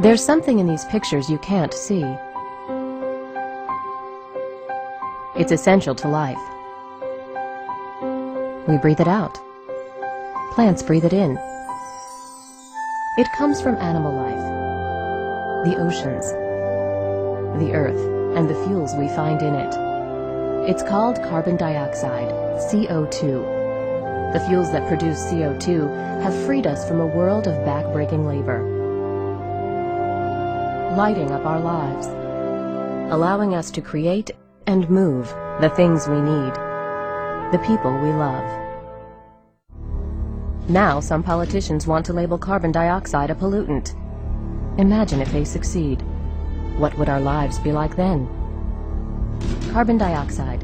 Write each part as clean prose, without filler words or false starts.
There's something in these pictures you can't see. It's essential to life. We breathe it out. Plants breathe it in. It comes from animal life, the oceans, the earth, and the fuels we find in it. It's called carbon dioxide, CO2. The fuels that produce CO2 have freed us from a world of back-breaking labor, lighting up our lives, allowing us to create and move the things we need, the people we love. Now some politicians want to label carbon dioxide a pollutant. Imagine if they succeed. What would our lives be like then? Carbon dioxide.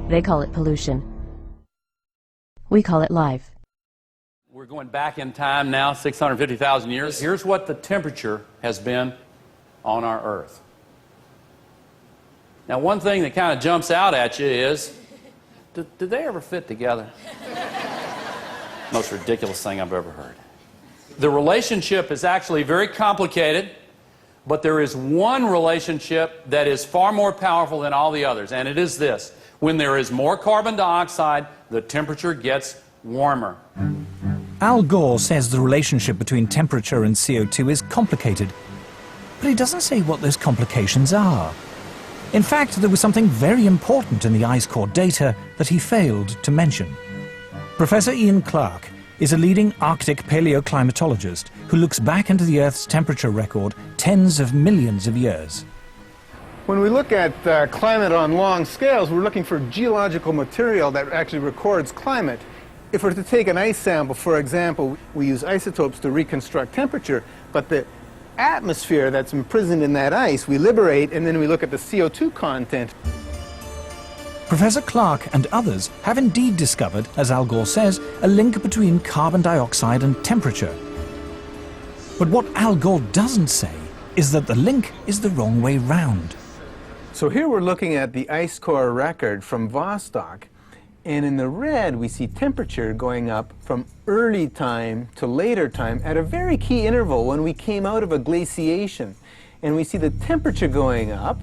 They call it pollution. We call it life. We're going back in time now, 650,000 years. Here's what the temperature has been on our Earth. Now, one thing that kind of jumps out at you is, did they ever fit together? Most ridiculous thing I've ever heard. The relationship is actually very complicated, but there is one relationship that is far more powerful than all the others, and it is this. When there is more carbon dioxide, the temperature gets warmer. Al Gore says the relationship between temperature and CO2 is complicated, but he doesn't say what those complications are. In fact, there was something very important in the ice core data that he failed to mention. Professor Ian Clark is a leading Arctic paleoclimatologist who looks back into the Earth's temperature record tens of millions of years. When we look at climate on long scales, we're looking for geological material that actually records climate. If we're to take an ice sample, for example, we use isotopes to reconstruct temperature, but the atmosphere that's imprisoned in that ice, we liberate, and then we look at the CO2 content. Professor Clark and others have indeed discovered, as Al Gore says, a link between carbon dioxide and temperature. But what Al Gore doesn't say is that the link is the wrong way round. So here we're looking at the ice core record from Vostok, and in the red we see temperature going up from early time to later time at a very key interval when we came out of a glaciation. And we see the temperature going up,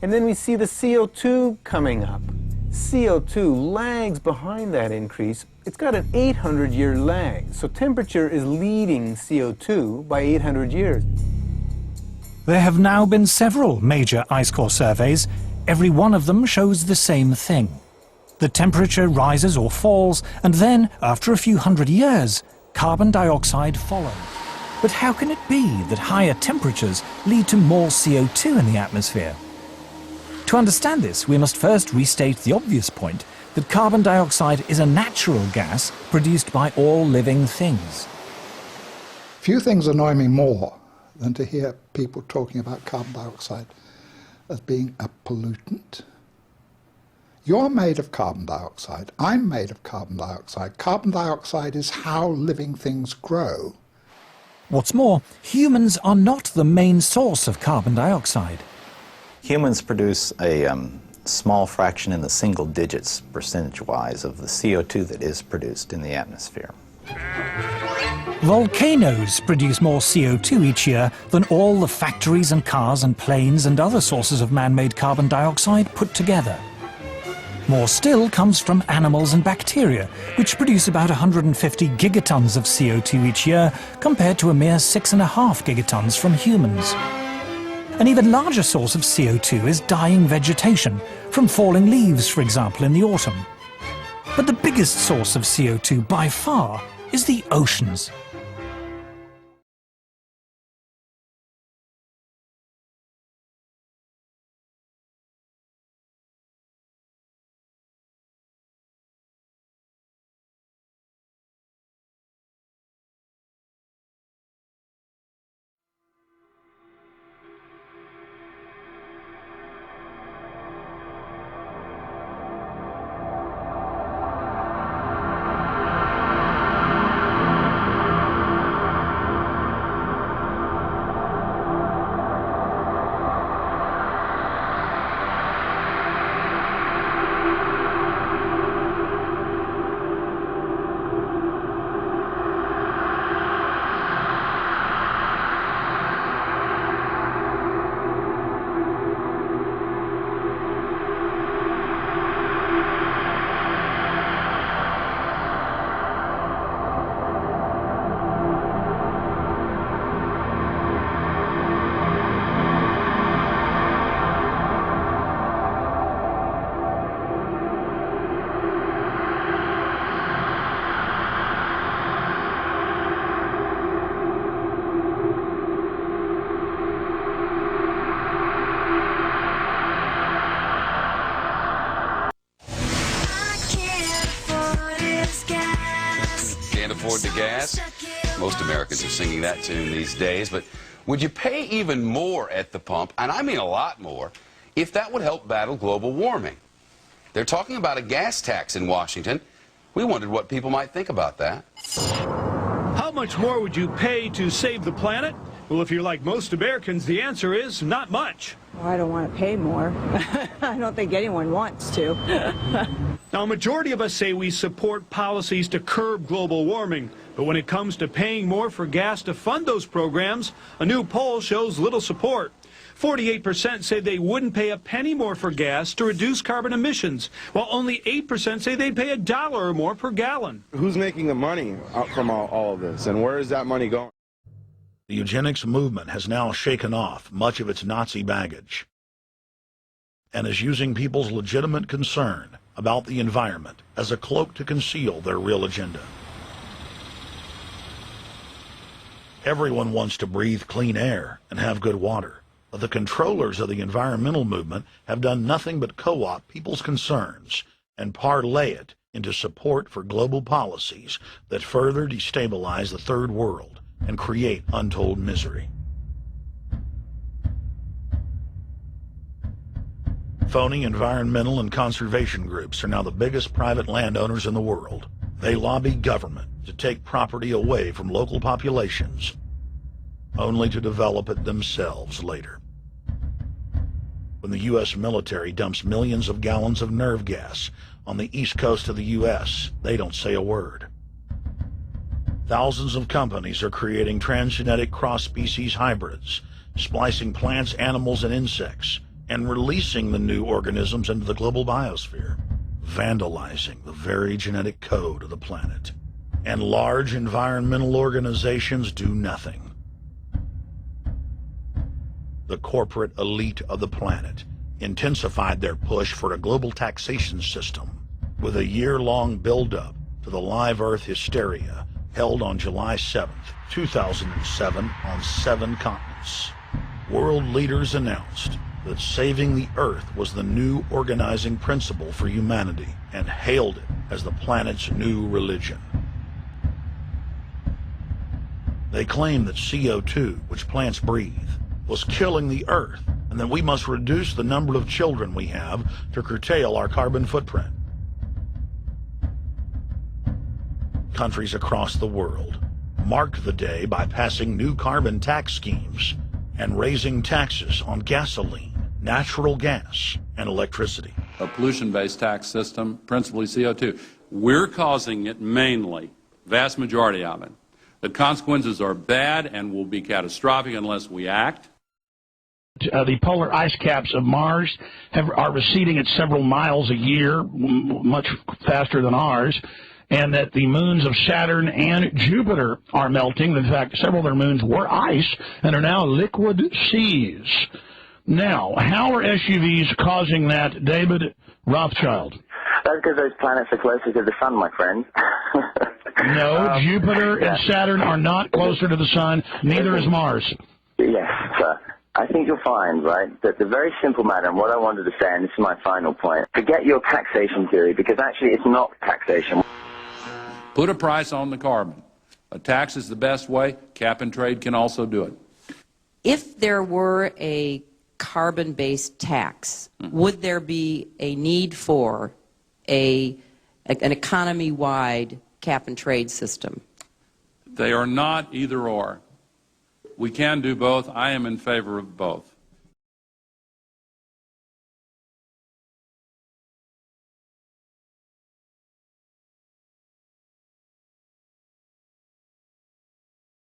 and then we see the CO2 coming up. CO2 lags behind that increase. It's got an 800-year lag, so temperature is leading CO2 by 800 years. There have now been several major ice core surveys. Every one of them shows the same thing. The temperature rises or falls, and then, after a few hundred years, carbon dioxide follows. But how can it be that higher temperatures lead to more CO2 in the atmosphere? To understand this, we must first restate the obvious point that carbon dioxide is a natural gas produced by all living things. Few things annoy me more than to hear people talking about carbon dioxide as being a pollutant. You're made of carbon dioxide. I'm made of carbon dioxide. Carbon dioxide is how living things grow. What's more, humans are not the main source of carbon dioxide. Humans produce a small fraction in the single digits percentage-wise of the CO2 that is produced in the atmosphere. Volcanoes produce more CO2 each year than all the factories and cars and planes and other sources of man-made carbon dioxide put together. More still comes from animals and bacteria, which produce about 150 gigatons of CO2 each year, compared to a mere 6.5 gigatons from humans. An even larger source of CO2 is dying vegetation, from falling leaves, for example, in the autumn. But the biggest source of CO2 by far is the oceans. gas. Most Americans are singing that tune these days, but would you pay even more at the pump, and I mean a lot more, if that would help battle global warming? They're talking about a gas tax in Washington. We wondered what people might think about that. How much more would you pay to save the planet? Well, if you're like most Americans, the answer is not much. Well, I don't want to pay more. I don't think anyone wants to. Now, a majority of us say we support policies to curb global warming. But when it comes to paying more for gas to fund those programs, a new poll shows little support. 48% say they wouldn't pay a penny more for gas to reduce carbon emissions, while only 8% say they'd pay $1 or more per gallon. Who's making the money from all of this, and where is that money going? The eugenics movement has now shaken off much of its Nazi baggage and is using people's legitimate concern about the environment as a cloak to conceal their real agenda. Everyone wants to breathe clean air and have good water, but the controllers of the environmental movement have done nothing but co-opt people's concerns and parlay it into support for global policies that further destabilize the third world and create untold misery. Phony environmental and conservation groups are now the biggest private landowners in the world. They lobby government to take property away from local populations, only to develop it themselves later. When the U.S. military dumps millions of gallons of nerve gas on the east coast of the U.S., they don't say a word. Thousands of companies are creating transgenetic cross-species hybrids, splicing plants, animals, and insects, and releasing the new organisms into the global biosphere, vandalizing the very genetic code of the planet. And large environmental organizations do nothing. The corporate elite of the planet intensified their push for a global taxation system with a year-long build-up to the live Earth hysteria held on July 7th, 2007 on 7 continents. World leaders announced that saving the Earth was the new organizing principle for humanity and hailed it as the planet's new religion. They claimed that CO2, which plants breathe, was killing the Earth, and that we must reduce the number of children we have to curtail our carbon footprint. Countries across the world marked the day by passing new carbon tax schemes and raising taxes on gasoline, natural gas, and electricity. A pollution-based tax system, principally CO2. We're causing it mainly, vast majority of it. The consequences are bad and will be catastrophic unless we act. The polar ice caps of Mars are receding at several miles a year, much faster than ours, and that the moons of Saturn and Jupiter are melting. In fact, several of their moons were ice and are now liquid seas. Now, how are SUVs causing that, David Rothschild? That's because those planets are closer to the sun, my friend. No, Jupiter and Saturn are not closer to the sun. Neither is Mars. Yes, sir. I think you'll find, right, that the very simple matter, and what I wanted to say, and this is my final point, forget your taxation theory, because actually it's not taxation. Put a price on the carbon. A tax is the best way. Cap and trade can also do it. If there were a carbon-based tax, would there be a need for an economy-wide cap and trade system? They are not either or. We can do both. I am in favor of both.